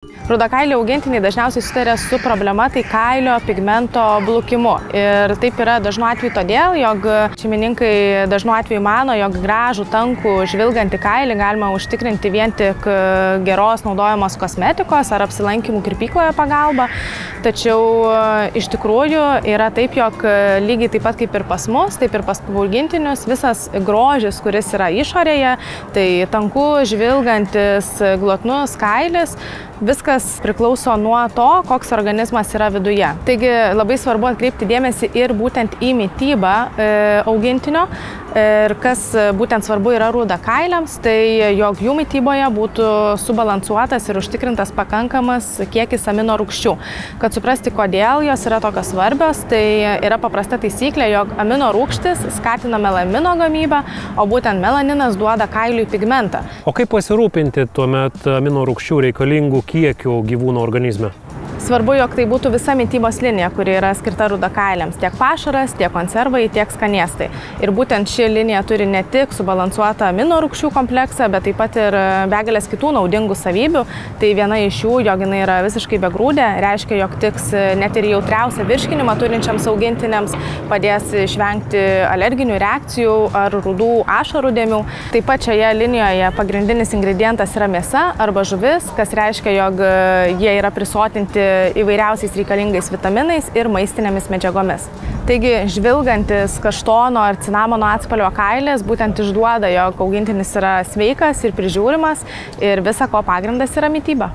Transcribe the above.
Rudakailiai augintiniai dažniausiai susiduria su problema tai kailio pigmento blukimu. Ir taip yra dažnu atveju todėl, jog šeimininkai dažnu atveju mano, jog gražų, tankų, žvilgantį kailį galima užtikrinti vien tik geros naudojamos kosmetikos ar apsilankymų kirpykloje pagalba. Tačiau iš tikrųjų yra taip, jog lygiai taip pat kaip ir pas mus, taip ir pas augintinius, visas grožis, kuris yra išorėje, tai tankus, žvilgantis, glotnus kailis, viskas priklauso nuo to, koks organizmas yra viduje. Taigi labai svarbu atkreipti dėmesį ir būtent į mitybą augintinio. Ir kas būtent svarbu yra rudakailiams, tai jog jų mityboje būtų subalansuotas ir užtikrintas pakankamas kiekis amino rūgščių. Kad suprasti, kodėl jos yra tokios svarbios, tai yra paprasta taisyklė, jog amino rūgštis skatina melamino gamybą, o būtent melaninas duoda kailiui pigmentą. O kaip pasirūpinti tuomet amino rūgščių reikalingų kiekių gyvūno organizme? Svarbu, jog tai būtų visa mitybos linija, kuri yra skirta rudakailiams. Tiek pašaras, tiek konservai, tiek skanėstai. Ir būtent ši linija turi ne tik subalansuotą amino rūgščių kompleksą, bet taip pat ir begalės kitų naudingų savybių. Tai viena iš jų, jog jinai yra visiškai begrūdė, reiškia, jog tiks net ir jautriausią virškinimą turinčiams augintiniams, padės išvengti alerginių reakcijų ar rudų ašarų dėmių. Taip pat šioje linijoje pagrindinis ingredientas yra mėsa arba žuvis, kas reiškia, jog jie yra prisotinti įvairiausiais reikalingais vitaminais ir maistinėmis medžiagomis. Taigi, žvilgantis kaštono ar cinamono atspalvio kailis būtent išduoda, jog augintinis yra sveikas ir prižiūrimas ir visa ko pagrindas yra mityba.